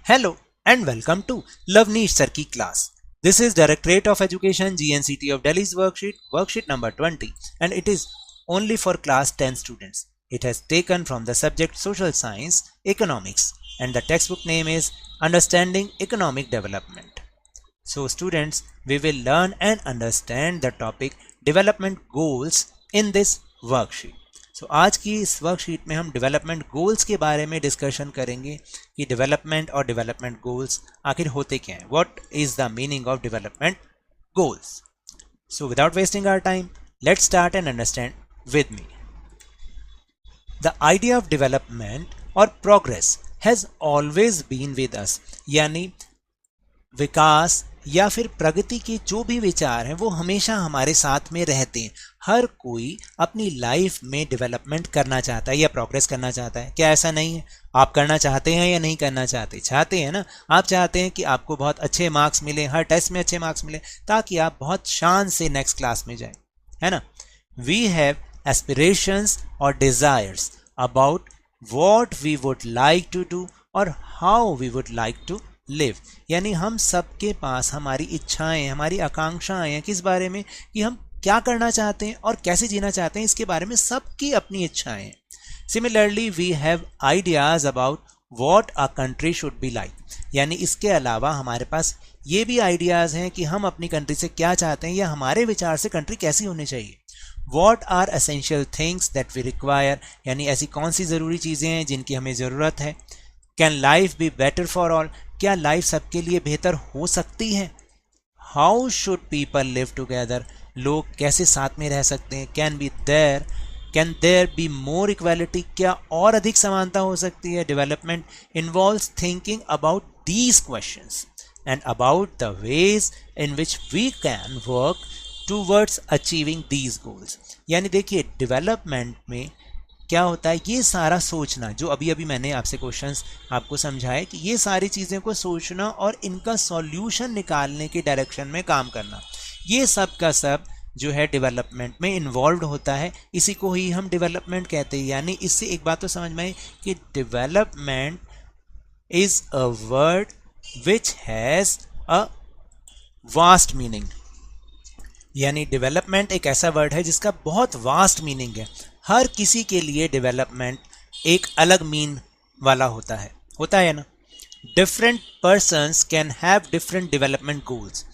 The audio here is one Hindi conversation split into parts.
Hello and welcome to Lavneesh Sir ki class. This is Directorate of Education GNCT of Delhi's worksheet number 20, and it is only for class 10 students. It has taken from the subject Social Science, Economics, and the textbook name is Understanding Economic Development. So students, we will learn and understand the topic Development Goals in this worksheet. सो आज की इस वर्कशीट में हम डेवलपमेंट गोल्स के बारे में डिस्कशन करेंगे कि डेवलपमेंट और डेवलपमेंट गोल्स आखिर होते क्या हैं. What is the meaning of development goals. So without wasting our time let's start and understand with me. The idea of development और progress has always been with us. यानी विकास या फिर प्रगति के जो भी विचार हैं वो हमेशा हमारे साथ में रहते हैं. हर कोई अपनी लाइफ में डेवलपमेंट करना चाहता है या प्रोग्रेस करना चाहता है. क्या ऐसा नहीं है? आप करना चाहते हैं या नहीं करना चाहते? चाहते हैं ना. आप चाहते हैं कि आपको बहुत अच्छे मार्क्स मिले, हर टेस्ट में अच्छे मार्क्स मिले, ताकि आप बहुत शान से नेक्स्ट क्लास में जाएं, है ना. वी हैव एस्पिरेशंस और desires about what we would like to do और how we would like to live. यानी हम सबके पास हमारी इच्छाएं, हमारी आकांक्षाएं हैं. किस बारे में? कि हम क्या करना चाहते हैं और कैसे जीना चाहते हैं, इसके बारे में सबकी अपनी इच्छाएं हैं. Similarly we have ideas about what a country should be like. यानी इसके अलावा हमारे पास ये भी आइडियाज हैं कि हम अपनी कंट्री से क्या चाहते हैं या हमारे विचार से कंट्री कैसी होनी चाहिए. What are essential things that we require. यानी ऐसी कौन सी ज़रूरी चीज़ें हैं जिनकी हमें ज़रूरत है. Can life be better for all. क्या लाइफ सबके लिए बेहतर हो सकती है. How should people live together. लोग कैसे साथ में रह सकते हैं. Can there be more equality. क्या और अधिक समानता हो सकती है. Development involves thinking about these questions and about the ways in which we can work towards achieving these goals. यानी देखिए डेवलपमेंट में क्या होता है, ये सारा सोचना जो अभी अभी मैंने आपसे क्वेश्चंस आपको समझाए कि ये सारी चीज़ें को सोचना और इनका सॉल्यूशन निकालने के डायरेक्शन में काम करना, ये सब का सब जो है डेवलपमेंट में इन्वॉल्व होता है. इसी को ही हम डेवलपमेंट कहते हैं. यानी इससे एक बात तो समझ में आई कि development is a word which has a vast meaning. यानी डेवलपमेंट एक ऐसा वर्ड है जिसका बहुत वास्ट मीनिंग है. हर किसी के लिए डेवलपमेंट एक अलग मीन वाला होता है ना. Different persons can have different development goals.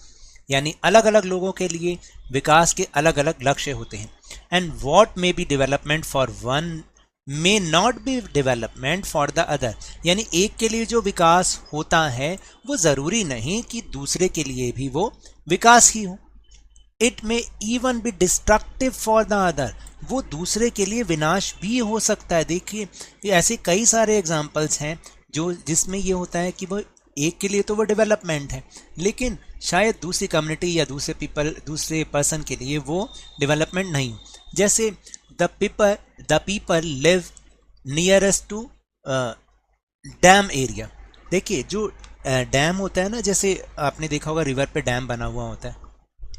यानी अलग अलग लोगों के लिए विकास के अलग अलग लक्ष्य होते हैं. And what may be development for one may not be development for the other. यानी एक के लिए जो विकास होता है वो ज़रूरी नहीं कि दूसरे के लिए भी वो विकास ही हो. It may even be destructive for the other. वो दूसरे के लिए विनाश भी हो सकता है. देखिए ऐसे कई सारे एग्जाम्पल्स हैं जो जिसमें ये होता है कि वो एक के लिए तो वो डेवलपमेंट है, लेकिन शायद दूसरी कम्युनिटी या दूसरे पर्सन के लिए वो डेवलपमेंट नहीं हो. जैसे the people live nearest to dam area. देखिए जो डैम होता है ना, जैसे आपने देखा होगा रिवर पे डैम बना हुआ होता है,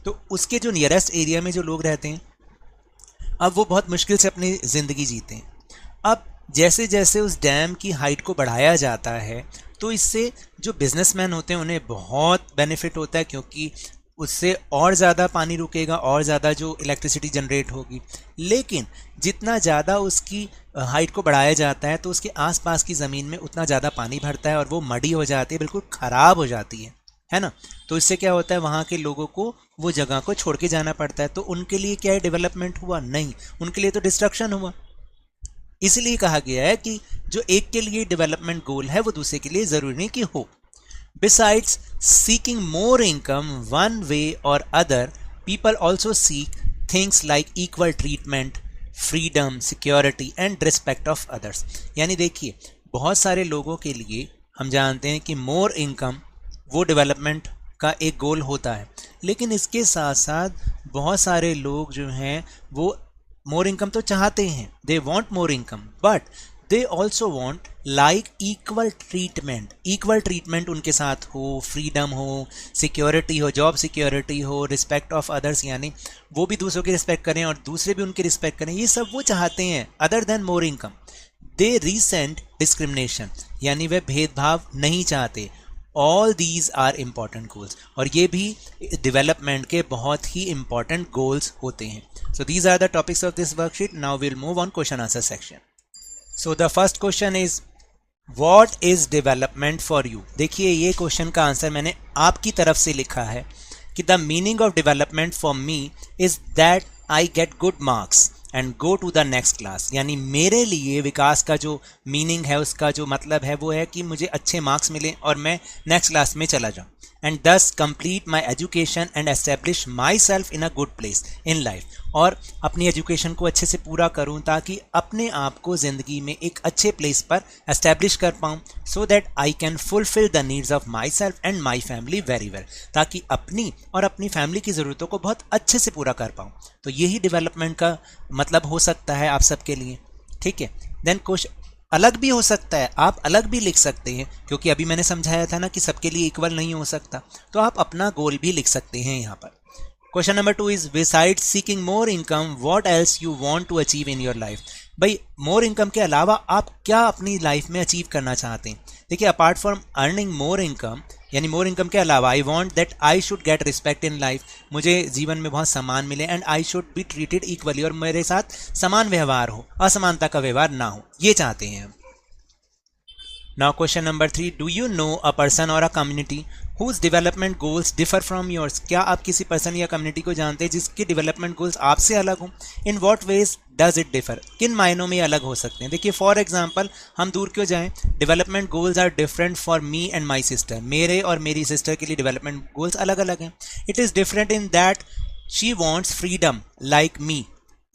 तो उसके जो नियरेस्ट एरिया में जो लोग रहते हैं, अब वो बहुत मुश्किल से अपनी ज़िंदगी जीते हैं. अब जैसे जैसे उस डैम की हाइट को बढ़ाया जाता है तो इससे जो बिजनेसमैन होते हैं उन्हें बहुत बेनिफिट होता है, क्योंकि उससे और ज़्यादा पानी रुकेगा और ज़्यादा जो इलेक्ट्रिसिटी जनरेट होगी. लेकिन जितना ज़्यादा उसकी हाइट को बढ़ाया जाता है तो उसके आसपास की ज़मीन में उतना ज़्यादा पानी भरता है और वो मडी हो जाती है, बिल्कुल ख़राब हो जाती है ना. तो इससे क्या होता है, वहाँ के लोगों को वो जगह को छोड़ के जाना पड़ता है. तो उनके लिए क्या है, डेवलपमेंट हुआ नहीं, उनके लिए तो डिस्ट्रक्शन हुआ. इसलिए कहा गया है कि जो एक के लिए डेवलपमेंट गोल है वो दूसरे के लिए ज़रूरी नहीं कि हो. Besides seeking more income one way और other, people also seek things like equal treatment, freedom, security and respect of others. यानी देखिए बहुत सारे लोगों के लिए हम जानते हैं कि मोर इनकम वो डेवलपमेंट का एक गोल होता है, लेकिन इसके साथ साथ बहुत सारे लोग जो हैं वो मोर इनकम तो चाहते हैं, they want more income, but they also want like equal treatment उनके साथ हो, फ्रीडम हो, सिक्योरिटी हो, जॉब सिक्योरिटी हो, रिस्पेक्ट ऑफ अदर्स. यानी वो भी दूसरों की रिस्पेक्ट करें और दूसरे भी उनकी रिस्पेक्ट करें. ये सब वो चाहते हैं other than more income. They resent discrimination, यानी वे भेदभाव नहीं चाहते। All these are important goals, और ये भी डेवलपमेंट के बहुत ही इंपॉर्टेंट गोल्स होते हैं। So these are the topics of this worksheet. Now will move on question answer section. So the first question is what is development for you. देखिए ये क्वेश्चन का आंसर मैंने आपकी तरफ से लिखा है कि the meaning of development for me is that I get good marks and go to the next class. यानी मेरे लिए विकास का जो मीनिंग है, उसका जो मतलब है वो है कि मुझे अच्छे मार्क्स मिले और मैं नेक्स्ट क्लास में चला जाऊँ, एंड दस complete my education and establish my self in a good place in life. और अपनी एजुकेशन को अच्छे से पूरा करूं ताकि अपने आप को ज़िंदगी में एक अच्छे प्लेस पर एस्टेब्लिश कर पाऊं, so that I can fulfil the needs of my self and my family very well, ताकि अपनी और अपनी फैमिली की ज़रूरतों को बहुत अच्छे से पूरा कर पाऊं। तो यही डेवलपमेंट का मतलब हो सकता है आप सबके लिए, ठीक है। देन क्वेश्चन अलग भी हो सकता है, आप अलग भी लिख सकते हैं, क्योंकि अभी मैंने समझाया था ना कि सबके लिए इक्वल नहीं हो सकता, तो आप अपना गोल भी लिख सकते हैं यहाँ पर। Question number 2 is beside seeking more income what else you want to achieve in your life. भाई मोर इनकम के अलावा आप क्या अपनी लाइफ में अचीव करना चाहते हैं। देखिए apart from earning more income, यानी मोर इनकम के अलावा I want that I should get respect in life, मुझे जीवन में बहुत सम्मान मिले, and I should be treated equally, और मेरे साथ समान व्यवहार हो, असमानता का व्यवहार ना हो, ये चाहते हैं हम। Now question number 3, do you know a person or a community whose development goals differ from yours? क्या आप किसी पर्सन या कम्युनिटी को जानते हैं जिसके डेवलपमेंट गोल्स आपसे अलग हों? In what ways does it differ? किन मायनों में अलग हो सकते हैं? देखिए फॉर एग्जाम्पल हम दूर क्यों जाएं, development goals are different for me and my sister. मेरे और मेरी सिस्टर के लिए डेवलपमेंट गोल्स अलग अलग हैं। It is different in that she wants freedom like me,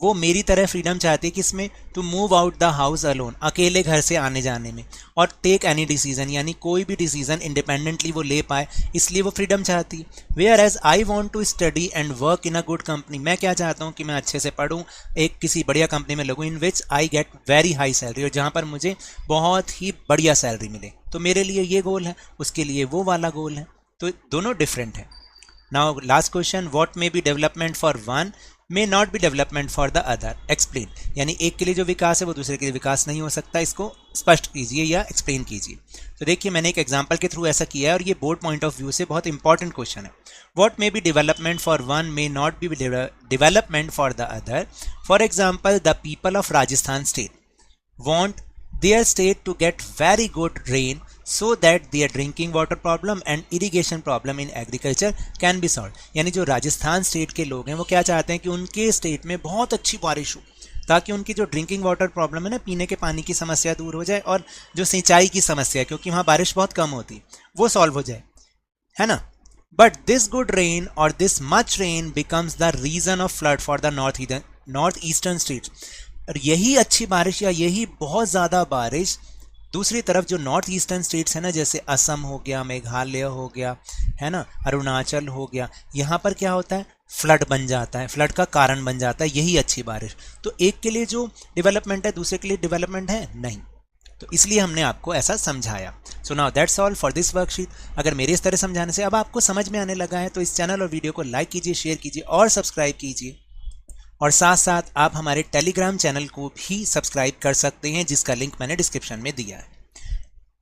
वो मेरी तरह फ्रीडम चाहती है किसमें, to move out the house alone, अकेले घर से आने जाने में, और टेक एनी डिसीजन, यानी कोई भी डिसीजन इंडिपेंडेंटली वो ले पाए, इसलिए वो फ्रीडम चाहती है। Whereas I want to study and work in a good company, मैं क्या चाहता हूँ कि मैं अच्छे से पढूँ, एक किसी बढ़िया कंपनी में लगूँ, in which I get very high salary, और जहाँ पर मुझे बहुत ही बढ़िया सैलरी मिले। तो मेरे लिए ये गोल है, उसके लिए वो वाला गोल है, तो दोनों डिफरेंट है। Now last question, what may be development for one may not be development for the other, explain. यानी एक के लिए जो विकास है वो दूसरे के लिए विकास नहीं हो सकता, इसको स्पष्ट कीजिए या एक्सप्लेन कीजिए। तो देखिए मैंने एक एग्जांपल के थ्रू ऐसा किया है, और ये बोर्ड पॉइंट ऑफ व्यू से बहुत इंपॉर्टेंट क्वेश्चन है। What may be development for one may not be development for the other. For example the people of Rajasthan state want their state to get very good rain so that their drinking water problem and irrigation problem in agriculture can be solved। यानी जो राजस्थान स्टेट के लोग हैं वो क्या चाहते हैं कि उनके स्टेट में बहुत अच्छी बारिश हो, ताकि उनकी जो ड्रिंकिंग वाटर प्रॉब्लम है ना, पीने के पानी की समस्या दूर हो जाए, और जो सिंचाई की समस्या है, क्योंकि वहाँ बारिश बहुत कम होती, वो सॉल्व हो जाए, है ना। बट दिस गुड रेन और this much rain becomes the reason of flood for the north eastern states. और यही अच्छी बारिश या यही बहुत ज़्यादा बारिश दूसरी तरफ जो नॉर्थ ईस्टर्न स्टेट्स है ना, जैसे असम हो गया, मेघालय हो गया, है ना, अरुणाचल हो गया, यहाँ पर क्या होता है, फ्लड बन जाता है, फ्लड का कारण बन जाता है यही अच्छी बारिश। तो एक के लिए जो डेवलपमेंट है दूसरे के लिए डेवलपमेंट है नहीं, तो इसलिए हमने आपको ऐसा समझाया। So now that's all for this worksheet. अगर मेरे इस तरह समझाने से अब आपको समझ में आने लगा है तो इस चैनल और वीडियो को लाइक कीजिए, शेयर कीजिए और सब्सक्राइब कीजिए, और साथ साथ आप हमारे टेलीग्राम चैनल को भी सब्सक्राइब कर सकते हैं, जिसका लिंक मैंने डिस्क्रिप्शन में दिया है।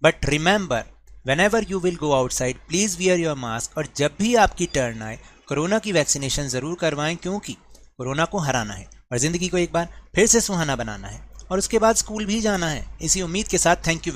But remember, whenever you will go outside please wear your mask, और जब भी आपकी टर्न आए कोरोना की वैक्सीनेशन ज़रूर करवाएं, क्योंकि कोरोना को हराना है और ज़िंदगी को एक बार फिर से सुहाना बनाना है, और उसके बाद स्कूल भी जाना है। इसी उम्मीद के साथ थैंक यू।